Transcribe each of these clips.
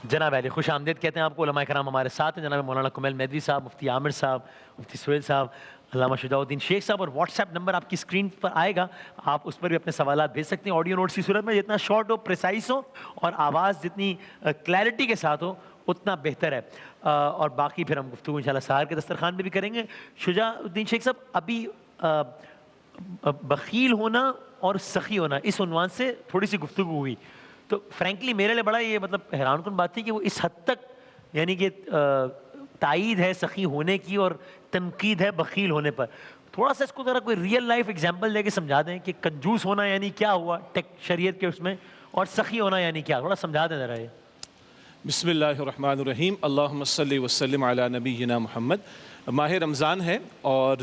جناب علی خوش آمدید کہتے ہیں آپ کو. علماء کرام ہمارے ساتھ ہیں, جناب مولانا کمیل میدوی صاحب, مفتی عامر صاحب, مفتی سہیل صاحب, علامہ شجاع الدین شیخ صاحب, اور واٹس ایپ نمبر آپ کی اسکرین پر آئے گا, آپ اس پر بھی اپنے سوالات بھیج سکتے ہیں. آڈیو نوٹس کی صورت میں جتنا شارٹ ہو, پریسائز ہو, اور آواز جتنی کلیئرٹی کے ساتھ ہو اتنا بہتر ہے. اور باقی پھر ہم گفتگو انشاءاللہ سحر کے دسترخوان پہ بھی کریں گے. شجاع الدین شیخ صاحب, ابھی بخیل ہونا اور سخی ہونا اس عنوان سے تھوڑی سی گفتگو ہوئی, تو فرینکلی میرے لیے بڑا یہ مطلب حیران کن بات تھی کہ وہ اس حد تک یعنی کہ تائید ہے سخی ہونے کی اور تنقید ہے بخیل ہونے پر. تھوڑا سا اس کو ذرا کوئی ریئل لائف ایگزامپل دے کے سمجھا دیں کہ کنجوس ہونا یعنی کیا ہوا شریعت کے اس میں, اور سخی ہونا یعنی کیا, تھوڑا سمجھا دیں ذرا یہ. بسم اللہ الرحمن الرحیم. اللہم صلی وسلم علی نبینا محمد. ماہ رمضان ہے اور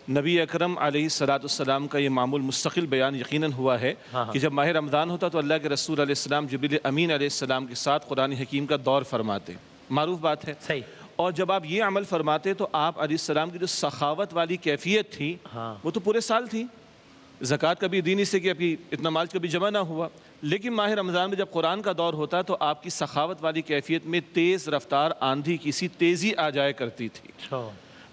نبی اکرم علیہ السلام کا یہ معمول مستقل بیان یقیناً ہوا ہے کہ جب ماہ رمضان ہوتا تو اللہ کے رسول علیہ السلام جبریل امین علیہ السلام کے ساتھ قرآن حکیم کا دور فرماتے. معروف بات ہے. صحیح. اور جب آپ یہ عمل فرماتے تو آپ علیہ السلام کی جو سخاوت والی کیفیت تھی وہ تو پورے سال تھی. زکوٰۃ کبھی دی نہیں سے کہ ابھی اتنا مال کبھی جمع نہ ہوا, لیکن ماہ رمضان میں جب قرآن کا دور ہوتا تو آپ کی سخاوت والی کیفیت میں تیز رفتار آندھی کی سی تیزی آ جایا کرتی تھی.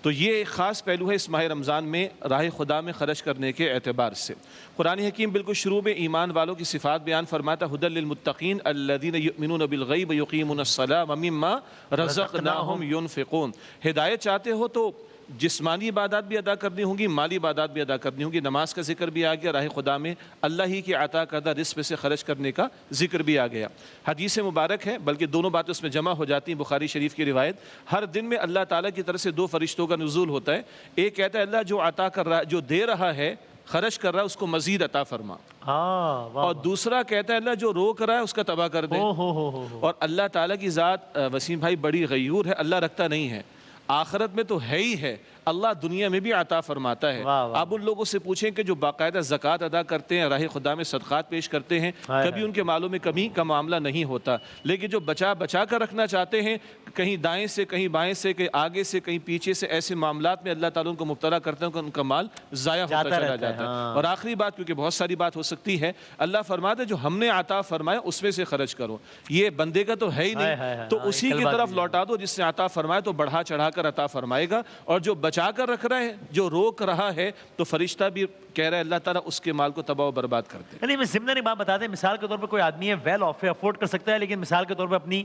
تو یہ ایک خاص پہلو ہے اس ماہ رمضان میں راہ خدا میں خرچ کرنے کے اعتبار سے. قرآن حکیم بالکل شروع میں ایمان والوں کی صفات بیان فرماتا, ھدی للمتقین الذین یؤمنون بالغیب ویقیمون الصلاۃ ومما رزقناہم ینفقون. ہدایت چاہتے ہو تو جسمانی عبادات بھی ادا کرنی ہوں گی, مالی عبادات بھی ادا کرنی ہوں گی. نماز کا ذکر بھی آ گیا, راہ خدا میں اللہ ہی کی عطا کردہ رزق سے خرچ کرنے کا ذکر بھی آ گیا. حدیث مبارک ہے, بلکہ دونوں باتیں اس میں جمع ہو جاتی ہیں. بخاری شریف کی روایت, ہر دن میں اللہ تعالیٰ کی طرف سے دو فرشتوں کا نزول ہوتا ہے. ایک کہتا ہے اللہ جو عطا کر رہا ہے, جو دے رہا ہے, خرچ کر رہا ہے, اس کو مزید عطا فرما. اور دوسرا کہتا ہے اللہ جو روک رہا ہے اس کا تباہ کر دے. اور اللہ تعالیٰ کی ذات وسیم بھائی بڑی غیور ہے, اللہ رکھتا نہیں ہے, آخرت میں تو ہے ہی ہے, اللہ دنیا میں بھی عطا فرماتا ہے. آپ ان لوگوں سے پوچھیں کہ جو باقاعدہ زکوٰۃ ادا کرتے ہیں, راہ خدا میں صدقات پیش کرتے ہیں, کبھی ان کے مالوں میں کمی کا معاملہ نہیں ہوتا. لیکن جو بچا کر رکھنا چاہتے ہیں, کہیں دائیں سے کہیں بائیں سے کہیں آگے سے کہیں پیچھے سے, ایسے معاملات میں اللہ تعالیٰ ان کو مبتلا کرتے ہیں کہ ان کا مال ضائع ہوتا چلا جاتا ہے. اور آخری بات, کیونکہ بہت ساری بات ہو سکتی ہے, اللہ فرماتا ہے جو ہم نے عطا فرمایا اس میں سے خرچ کرو. یہ بندے کا تو ہے ہی نہیں, تو اسی کی طرف لوٹا دو. جس نے عطا فرمایا تو بڑھا چڑھا کر عطا فرمائے گا, اور جو بچا کر رکھ رہا ہے, جو روک رہا ہے, تو فرشتہ بھی کہہ رہا ہے اللہ تعالیٰ اس کے مال کو تباہ و برباد کر دے. یعنی میں ضمن ایک بات بتا دیں, مثال کے طور پر کوئی آدمی ہے ویل آف ہے, افورڈ کر سکتا ہے, لیکن مثال کے طور پر اپنی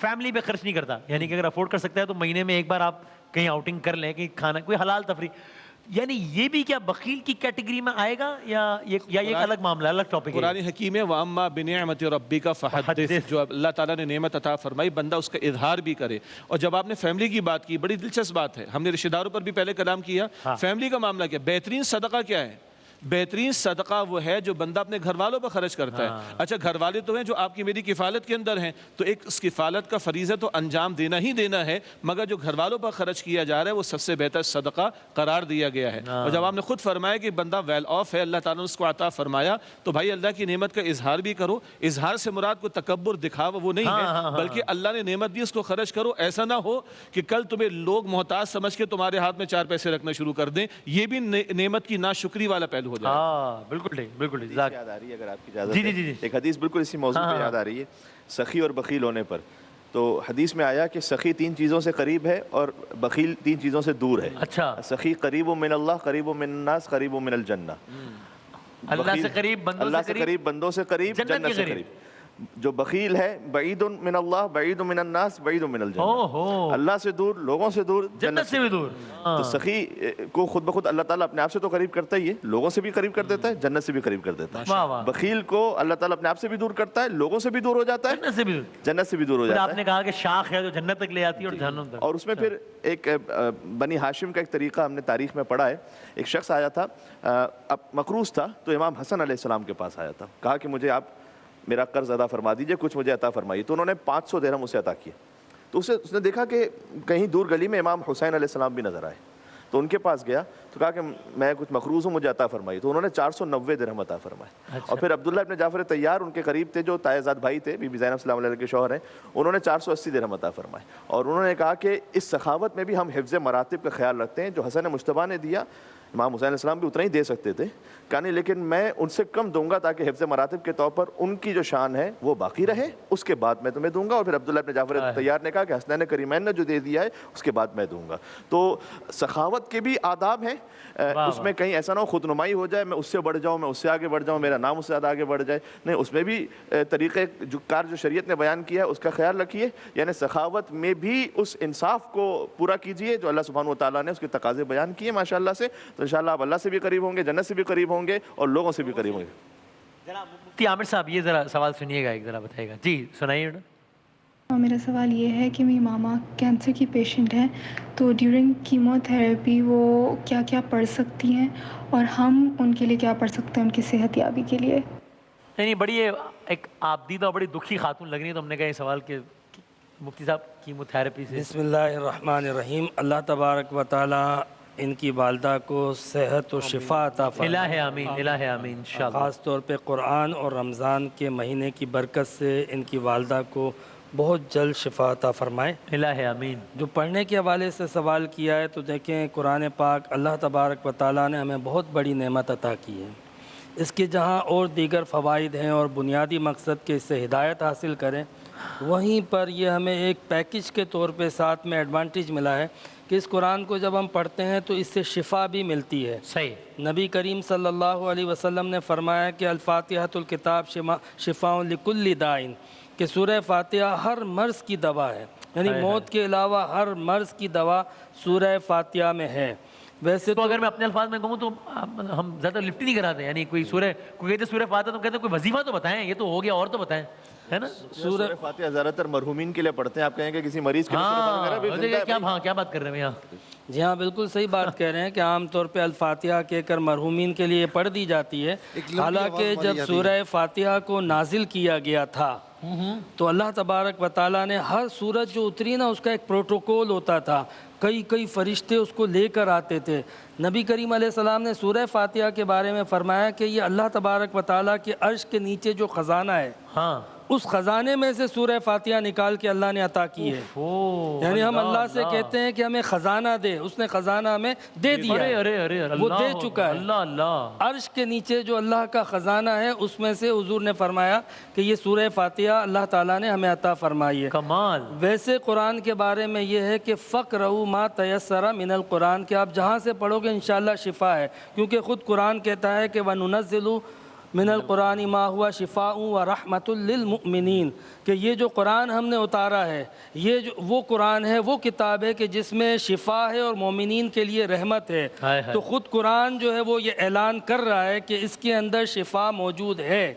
فیملی پہ خرچ نہیں کرتا. یعنی کہ اگر افورڈ کر سکتا ہے تو مہینے میں ایک بار آپ کہیں آؤٹنگ کر لیں, کہیں کھانا, کوئی حلال تفریح, یعنی یہ بھی کیا بخیل کی کیٹیگری میں آئے گا یا یہ ایک الگ معاملہ, الگ ٹاپک ہے؟ قرآن حکیم ہے وَأَمَّا بِنِعْمَةِ رَبِّكَ فَحَدِّثْ, جو اللہ تعالیٰ نے نعمت عطا فرمائی بندہ اس کا اظہار بھی کرے. اور جب آپ نے فیملی کی بات کی, بڑی دلچسپ بات ہے, ہم نے رشتہ داروں پر بھی پہلے کلام کیا. فیملی کا معاملہ کیا, بہترین صدقہ کیا ہے؟ بہترین صدقہ وہ ہے جو بندہ اپنے گھر والوں پر خرچ کرتا ہے. اچھا گھر والے تو ہیں جو آپ کی میری کفالت کے اندر ہیں, تو ایک اس کفالت کا فریضہ تو انجام دینا ہی دینا ہے, مگر جو گھر والوں پر خرچ کیا جا رہا ہے وہ سب سے بہتر صدقہ قرار دیا گیا ہے. اور جب آپ نے خود فرمایا کہ بندہ ویل آف ہے, اللہ تعالیٰ نے اس کو عطا فرمایا, تو بھائی اللہ کی نعمت کا اظہار بھی کرو. اظہار سے مراد کو تکبر دکھاوا وہ نہیں ہے, بلکہ اللہ نے نعمت دی اس کو خرچ کرو. ایسا نہ ہو کہ کل تمہیں لوگ محتاج سمجھ کے تمہارے ہاتھ میں 4 پیسے رکھنا شروع کر دیں, یہ بھی نعمت کی ناشکری والا پہلو ہو جائے. بالکل ٹھیک, بالکل ٹھیک. یاد آ رہی ہے اگر آپ کی اجازت ہے, ایک حدیث بالکل اسی موضوع پہ یاد آ رہی ہے, سخی اور بخیل ہونے پر. تو حدیث میں آیا کہ سخی 3 چیزوں سے قریب ہے اور بخیل 3 چیزوں سے دور ہے. اچھا, سخی قریب من اللہ, قریب من الناس, قریب من الجنہ. اللہ سے قریب, بندوں سے قریب, جنت سے قریب. جو بخیل ہے بعید من اللہ, بعید من الناس, بعید من الجنہ. اللہ سے دور, لوگوں سے دور, جنت سے بھی دور. تو سخی کو خود بخود اللہ تعالیٰ اپنے آپ سے تو قریب کرتا ہی ہے, لوگوں سے بھی قریب کر دیتا ہے, جنت سے بھی قریب کر دیتا ہے. بخیل کو اللہ تعالیٰ اپنے آپ سے بھی دور کرتا ہے, لوگوں سے بھی دور ہو جاتا ہے, جنت سے بھی دور ہو جاتا ہے. آپ نے کہا کہ شاخ ہے جو جنت تک لے آتی ہے اور جہنم تک. اور اس میں پھر ایک بنی ہاشم کا ایک طریقہ ہم نے تاریخ میں پڑھا ہے. ایک شخص آیا تھا, مقروض تھا, تو امام حسن علیہ السلام کے پاس آیا تھا, کہا کہ مجھے آپ میرا قرض ادا فرما دیجئے, کچھ مجھے عطا فرمائیے. تو انہوں نے 500 درہم اسے عطا کیے. تو اس نے دیکھا کہ کہیں دور گلی میں امام حسین علیہ السلام بھی نظر آئے, تو ان کے پاس گیا تو کہا کہ میں کچھ مقروض ہوں, مجھے عطا فرمائیے. تو انہوں نے 490 درہم عطا فرمائے. اور پھر عبداللہ ابن جعفر طیار ان کے قریب تھے, جو تائزاد بھائی تھے, بی بی زینب صلی اللہ علیہ کے شوہر ہیں, انہوں نے 480 درہم عطا فرمائے. اور انہوں نے کہا کہ اس سخاوت میں بھی ہم حفظ مراتب کا خیال رکھتے ہیں. جو حسن مجتبیٰ نے دیا امام حسین علیہ السلام بھی اتنا ہی دے سکتے تھے، کہا نہیں لیکن میں ان سے کم دوں گا تاکہ حفظ مراتب کے طور پر ان کی جو شان ہے وہ باقی رہے، اس کے بعد میں تمہیں دوں گا۔ اور پھر عبداللہ ابن جعفر طیار نے کہا کہ حسنین کریمین نے جو دے دیا ہے اس کے بعد میں دوں گا۔ تو سخاوت کے بھی آداب ہیں، اس میں کہیں ایسا نہ ہو خود نمائی ہو جائے، میں اس سے بڑھ جاؤں، میں اس سے آگے بڑھ جاؤں، میرا نام اس سے زیادہ آگے بڑھ جائے، نہیں، اس میں بھی طریقہ کار جو شریعت نے بیان کیا ہے اس کا خیال رکھیے، یعنی سخاوت میں بھی اس انصاف کو پورا کیجئے جو اللہ سبحانہ و تعالیٰ نے اس کے تقاضے بیان کیے ماشاءاللہ سے، تو انشاءاللہ آپ اللہ سے بھی قریب ہوں گے، جنت سے بھی قریب ہوں گے اور لوگوں سے بھی قریب ہوں گے۔ جناب مفتی عامر صاحب یہ ذرا سوال سنیے گا، ایک ذرا بتائیے گا جی، سنائیے۔ میرا سوال یہ ہے کہ میری ماما کینسر کی پیشنٹ ہیں، تو ڈیورنگ کیمو تھراپی وہ کیا کیا پڑھ سکتی ہیں اور ہم ان کے لیے کیا پڑھ سکتے ہیں ان کی صحت یابی کے لیے؟ نہیں، بڑی ایک آبدیدہ اور بڑی دکھی خاتون لگ رہی ہے، تو ہم نے کہا یہ سوال کہ مفتی صاحب کیمو تھراپی سے۔ بسم اللہ الرحمن الرحیم۔ اللہ تبارک و تعالی ان کی والدہ کو صحت و شفا عطا فرمائے، الہ آمین، الہ آمین انشاءاللہ۔ خاص طور پہ قرآن اور رمضان کے مہینے کی برکت سے ان کی والدہ کو بہت جلد شفا عطا فرمائے۔ الہ آمین۔ جو پڑھنے کے حوالے سے سوال کیا ہے تو دیکھیں قرآن پاک اللہ تبارک و تعالیٰ نے ہمیں بہت بڑی نعمت عطا کی ہے، اس کے جہاں اور دیگر فوائد ہیں اور بنیادی مقصد کہ اس سے ہدایت حاصل کریں، وہیں پر یہ ہمیں ایک پیکج کے طور پہ ساتھ میں ایڈوانٹیج ملا ہے کہ اس قرآن کو جب ہم پڑھتے ہیں تو اس سے شفا بھی ملتی ہے۔ صحیح۔ نبی کریم صلی اللہ علیہ وسلم نے فرمایا کہ الفاتحۃ الکتاب شفاء لکل دائن، کہ سورہ فاتحہ ہر مرض کی دوا ہے، یعنی موت کے علاوہ ہر مرض کی دوا سورہ فاتحہ میں ہے۔ ویسے تو اگر میں اپنے الفاظ میں کہوں تو ہم زیادہ لفٹ نہیں کراتے، یعنی کوئی کہتے سورہ فاتحہ تو کہتے کوئی وظیفہ تو بتائیں، یہ تو ہو گیا اور تو بتائیں، ہے نا؟ سورہ فاتحہ زیادہ تر مرحومین کے لیے پڑھتے ہیں، آپ کہیں کہ کسی مریض کے لیے سورہ فاتحہ وغیرہ بھی زندہ ہے۔ ہاں کیا بات کر رہے ہیں یہاں؟ جی ہاں، بالکل صحیح بات کہہ رہے ہیں کہ عام طور پہ الفاتحہ کہہ کر مرحومین کے لیے پڑھ دی جاتی ہے، حالانکہ جب سورہ فاتحہ کو نازل کیا گیا تھا تو اللہ تبارک و تعالیٰ نے ہر سورت جو اتری نا اس کا ایک پروٹوکول ہوتا تھا، کئی فرشتے اس کو لے کر آتے تھے۔ نبی کریم علیہ السلام نے سورہ فاتحہ کے بارے میں فرمایا کہ یہ اللہ تبارک و تعالیٰ کے عرش کے نیچے جو خزانہ ہے، ہاں، اس خزانے میں سے سورہ فاتحہ نکال کے اللہ نے عطا کی ہے۔ یعنی ہم اللہ سے کہتے ہیں کہ ہمیں خزانہ دے، اس نے خزانہ ہمیں دے دیا ہے، وہ دے چکا ہے۔ اللہ اللہ، عرش کے نیچے جو اللہ کا خزانہ ہے اس میں سے حضور نے فرمایا کہ یہ سورہ فاتحہ اللہ تعالیٰ نے ہمیں عطا فرمائی ہے۔ کمال۔ ویسے قرآن کے بارے میں یہ ہے کہ فَقْرَؤْا مَا تَيَسَّرَ مِنَ الْقُرْآنِ، کہ آپ جہاں سے پڑھو گے انشاءاللہ شفا ہے، کیونکہ خود قرآن کہتا ہے کہ وَنُنَزِّلُ من القرآن ما ہوا شفاء و رحمت للمؤمنین، کہ یہ جو قرآن ہم نے اتارا ہے، یہ جو وہ قرآن ہے، وہ کتاب ہے کہ جس میں شفا ہے اور مومنین کے لیے رحمت ہے۔ تو خود قرآن جو ہے وہ یہ اعلان کر رہا ہے کہ اس کے اندر شفا موجود ہے۔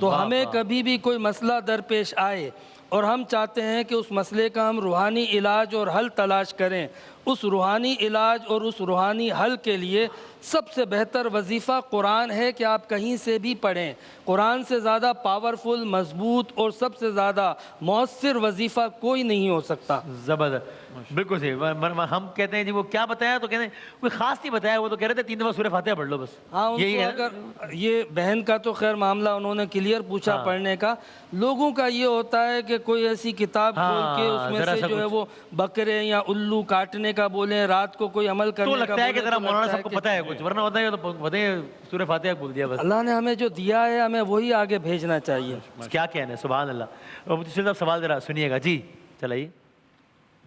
تو ہمیں کبھی بھی کوئی مسئلہ درپیش آئے اور ہم چاہتے ہیں کہ اس مسئلے کا ہم روحانی علاج اور حل تلاش کریں، اس روحانی علاج اور اس روحانی حل کے لیے سب سے بہتر وظیفہ قرآن ہے کہ آپ کہیں سے بھی پڑھیں۔ قرآن سے زیادہ پاورفل، مضبوط اور سب سے زیادہ مؤثر وظیفہ کوئی نہیں ہو سکتا۔ زبردست، بالکل صحیح۔ ہم کہتے ہیں جی وہ کیا بتایا، تو کہتے ہیں کوئی خاص نہیں بتایا، وہ تو کہہ رہے تھے 3 دفعہ سورہ فاتحہ پڑھ لو بس۔ ہاں، یہی ہے۔ اگر یہ بہن کا تو خیر معاملہ انہوں نے کلیئر پوچھا پڑھنے کا، لوگوں کا یہ ہوتا ہے کہ کوئی ایسی کتاب کھول کے اس میں سے جو ہے وہ بکرے یا الو کاٹنے کا بولیں، رات کو کوئی عمل کرنے تو کا لگتا ہے کہ بولیں، ذرا تو مولانا لگتا صاحب کو پتہ ہے کچھ، ورنہ ہوتا ہے تو بتائیں سورہ فاتحہ بول دیا بس۔ اللہ نے ہمیں جو دیا ہے ہمیں وہی آگے بھیجنا چاہیے۔ کیا کہنا ہے، سبحان اللہ۔ مفتی صاحب سوال ذرا سنیے گا جی، چلائیے۔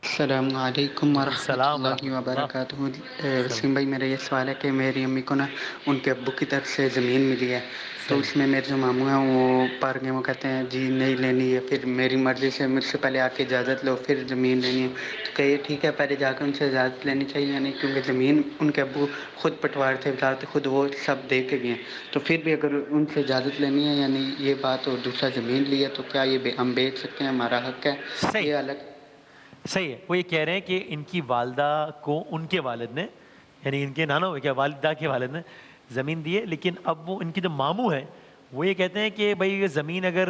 السلام علیکم ورحمۃ اللہ وبرکاتہ۔ وسیم بھائی، میرا یہ سوال ہے کہ میری امی کو نا ان کے ابو کی طرف سے زمین ملی ہے، تو اس میں میرے جو ماموں ہیں وہ پار گئے، وہ کہتے ہیں جی نہیں لینی ہے، پھر میری مرضی سے مجھ سے پہلے آ کے اجازت لو پھر زمین لینی ہے، تو کہ یہ ٹھیک ہے پہلے جا کے ان سے اجازت لینی چاہیے، یعنی کیونکہ زمین ان کے ابو خود پٹوار تھے، خود وہ سب دے کے گئے ہیں، تو پھر بھی اگر ان سے اجازت لینی ہے یعنی یہ بات، اور دوسرا زمین لی ہے، تو کیا یہ ہم بیچ سکتے ہیں، ہمارا حق ہے یہ الگ؟ صحیح ہے، وہ یہ کہہ رہے ہیں کہ ان کی والدہ کو ان کے والد نے، یعنی ان کے نانا کیا والدہ کے والد نے زمین دی ہے، لیکن اب وہ ان کے جو ماموں ہیں وہ یہ کہتے ہیں کہ بھائی یہ زمین اگر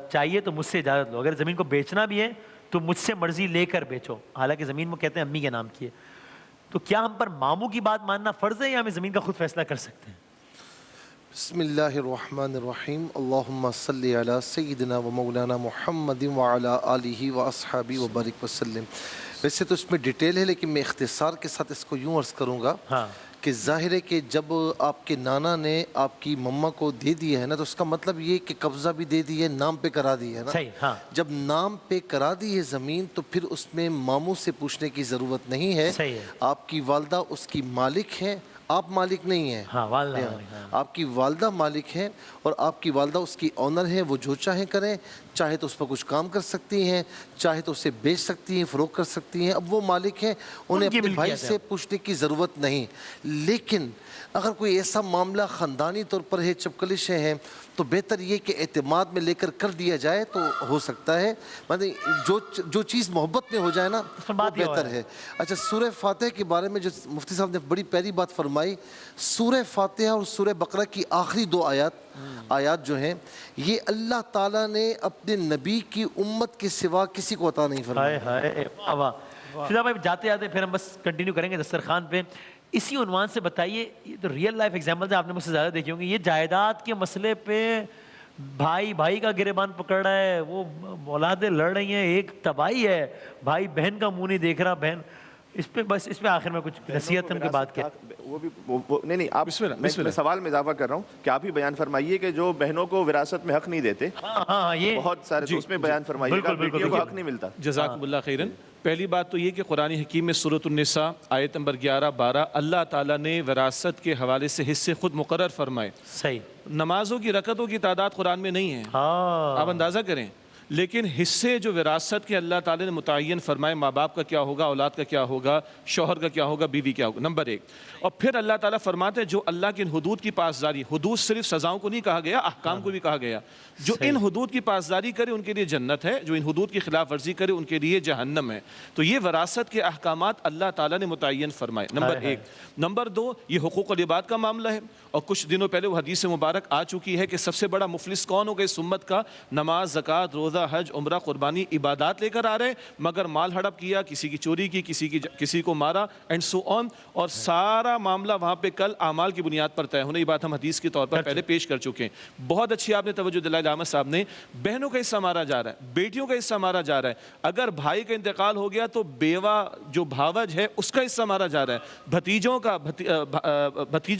چاہیے تو مجھ سے اجازت لو، اگر زمین کو بیچنا بھی ہے تو مجھ سے مرضی لے کر بیچو، حالانکہ زمین وہ کہتے ہیں امی کے نام کی ہے۔ تو کیا ہم پر ماموں کی بات ماننا فرض ہے یا ہمیں زمین کا خود فیصلہ کر سکتے ہیں؟ بسم اللہ الرحمن الرحیم اللہم صلی علی سیدنا و مولانا محمد وعلی آلہ و اصحابہ و بارک وسلم. ویسے تو اس میں ڈیٹیل ہے لیکن میں اختصار کے ساتھ اس کو یوں عرض کروں گا کہ ظاہر ہے کہ جب آپ کے نانا نے آپ کی مما کو دے دیا ہے نا تو اس کا مطلب یہ کہ قبضہ بھی دے دی ہے, نام پہ کرا دی ہے نا. جب نام پہ کرا دی ہے زمین تو پھر اس میں ماموں سے پوچھنے کی ضرورت نہیں ہے. آپ کی والدہ اس کی مالک ہیں, آپ مالک نہیں ہیں. آپ کی والدہ مالک ہیں اور آپ کی والدہ اس کی آنر ہیں. وہ جو چاہیں کریں, چاہے تو اس پر کچھ کام کر سکتی ہیں, چاہے تو اسے بیچ سکتی ہیں, فروخت کر سکتی ہیں. اب وہ مالک ہیں, انہیں اپنے بھائی سے پوچھنے کی ضرورت نہیں. لیکن اگر کوئی ایسا معاملہ خاندانی طور پر ہے, چپکلشیں ہیں, تو بہتر یہ کہ اعتماد میں لے کر دیا جائے تو ہو سکتا ہے. جو چیز محبت میں ہو جائے نا وہ بہتر ہے. اچھا, سورہ فاتحہ کے بارے میں جو مفتی صاحب نے بڑی پیاری بات فرمائی, سورہ فاتحہ اور سورہ بقرہ کی آخری 2 آیات جو ہیں یہ اللہ تعالیٰ نے اپنے نبی کی امت کے سوا کسی کو عطا نہیں فرمایا. شہزاد بھائی جاتے جاتے پھر ہم بس کنٹینیو کریں گے دسترخوان پہ. اسی عنوان سے بتائیے, یہ تو ریئل لائف ایگزامپل ہے, آپ نے مجھ سے زیادہ دیکھی ہوں گی. یہ جائیداد کے مسئلے پہ بھائی کا گریبان پکڑ رہا ہے, وہ اولادیں لڑ رہی ہیں, ایک تباہی ہے, بھائی بہن کا منہ نہیں دیکھ رہا, بہن اس پہ بس اس پہ آخر میں کچھ نصیحت ان کے بات کیا. وہ بھی نہیں آپ میں سوال میں اضافہ کر رہا ہوں کہ آپ ہی بیان فرمائیے کہ جو بہنوں کو وراثت میں حق نہیں دیتے, یہ بہت سارے اس میں بیان فرمائیے کہ بیٹیوں کو حق نہیں ملتا. جزاکم اللہ خیرن. پہلی بات تو یہ کہ قرآن حکیم میں سورۃ النساء آیت نمبر 11-12 اللہ تعالیٰ نے وراثت کے حوالے سے حصے خود مقرر فرمائے. صحیح. نمازوں کی رکعتوں کی تعداد قرآن میں نہیں ہے, آپ اندازہ کریں, لیکن حصے جو وراثت کے اللہ تعالیٰ نے متعین فرمائے, ماں باپ کا کیا ہوگا, اولاد کا کیا ہوگا, شوہر کا کیا ہوگا, بیوی کیا ہوگا, نمبر 1. اور پھر اللہ تعالیٰ فرماتے ہیں جو اللہ کے ان حدود کی پاسداری, حدود صرف سزاؤں کو نہیں کہا گیا, احکام کو بھی کہا گیا, جو ان حدود کی پاسداری کرے ان کے لیے جنت ہے, جو ان حدود کی خلاف ورزی کرے ان کے لیے جہنم ہے. تو یہ وراثت کے احکامات اللہ تعالیٰ نے متعین فرمائے, نمبر 1. نمبر 2, یہ حقوق العباد کا معاملہ ہے, اور کچھ دنوں پہلے وہ حدیث مبارک آ چکی ہے کہ سب سے بڑا مفلس کون ہوگا اس امت کا, نماز, زکوٰۃ, روزہ, حج, عمرہ, قربانی, عبادات لے کر آ رہے مگر مال ہڑپ کیا, کسی کی چوری کی, کسی کو مارا, اینڈ سو آن, اور سارا معاملہ وہاں پہ کل اعمال کی بنیاد پر طے ہونا. یہ بات ہم حدیث کے طور پر پہلے پیش کر چکے ہیں. بہت اچھی آپ نے توجہ دلائی احمد صاحب نے. بہنوں کا حصہ مارا جا رہا ہے, بیٹیوں کا حصہ مارا جا رہا ہے. اگر بھائی کا انتقال ہو گیا تو بیوہ جو بھاوج ہے اس کا حصہ مارا جا رہا ہے, بھتیجوں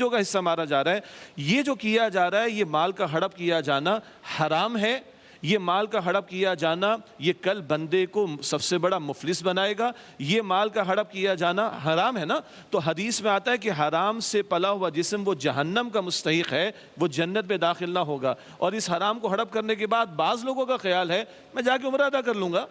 کا حصہ مارا جا رہا ہے. یہ جو کیا جا رہا ہے یہ مال کا ہڑپ کیا جانا حرام ہے. یہ مال کا ہڑپ کیا جانا یہ کل بندے کو سب سے بڑا مفلس بنائے گا. یہ مال کا ہڑپ کیا جانا حرام ہے نا. تو حدیث میں آتا ہے کہ حرام سے پلا ہوا جسم وہ جہنم کا مستحق ہے, وہ جنت میں داخل نہ ہوگا. اور اس حرام کو ہڑپ کرنے کے بعد بعض لوگوں کا خیال ہے میں جا کے عمرہ ادا کر لوں گا,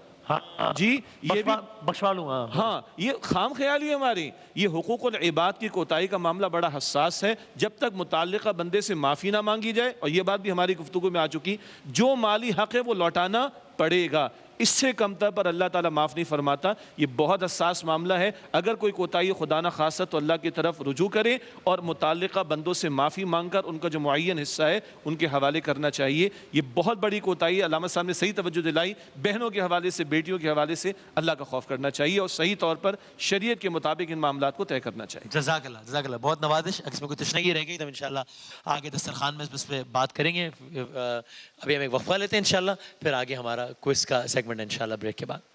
جی یہ بھی بخشوا لوں گا. ہاں, یہ خام خیالی ہے ہماری. یہ حقوق العباد کی کوتاہی کا معاملہ بڑا حساس ہے. جب تک متعلقہ بندے سے معافی نہ مانگی جائے, اور یہ بات بھی ہماری گفتگو میں آ چکی, جو مالی حق ہے وہ لوٹانا پڑے گا. اس سے کمتر پر اللہ تعالیٰ معاف نہیں فرماتا. یہ بہت حساس معاملہ ہے. اگر کوئی کوتاہی خدا نہ خواستہ تو اللہ کی طرف رجوع کرے اور متعلقہ بندوں سے معافی مانگ کر ان کا جو معین حصہ ہے ان کے حوالے کرنا چاہیے. یہ بہت بڑی کوتاہی ہے. علامہ صاحب نے صحیح توجہ دلائی. بہنوں کے حوالے سے, بیٹیوں کے حوالے سے اللہ کا خوف کرنا چاہیے اور صحیح طور پر شریعت کے مطابق ان معاملات کو طے کرنا چاہیے. جزاک اللہ, بہت نوازش. اگر اس میں کوئی تشنگی رہ گئی تو انشاءاللہ آگے دسترخوان میں اس پہ بات کریں گے. ابھی ہم ایک وقفہ لیتے ہیں انشاءاللہ, پھر آگے ہمارا کوئز کا سیگمنٹ انشاءاللہ بریک کے بعد.